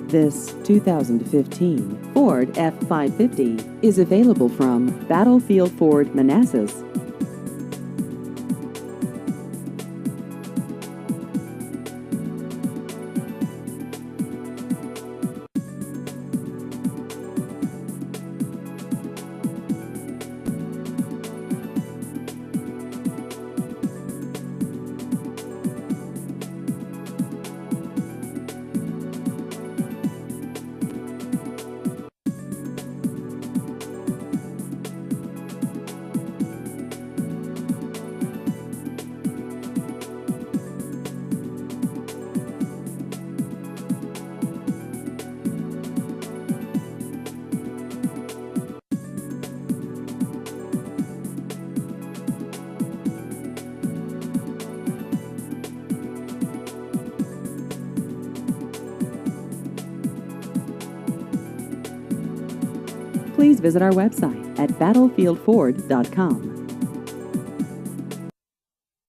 This 2015 Ford F-550 is available from Battlefield Ford, Manassas. Please visit our website at battlefieldford.com.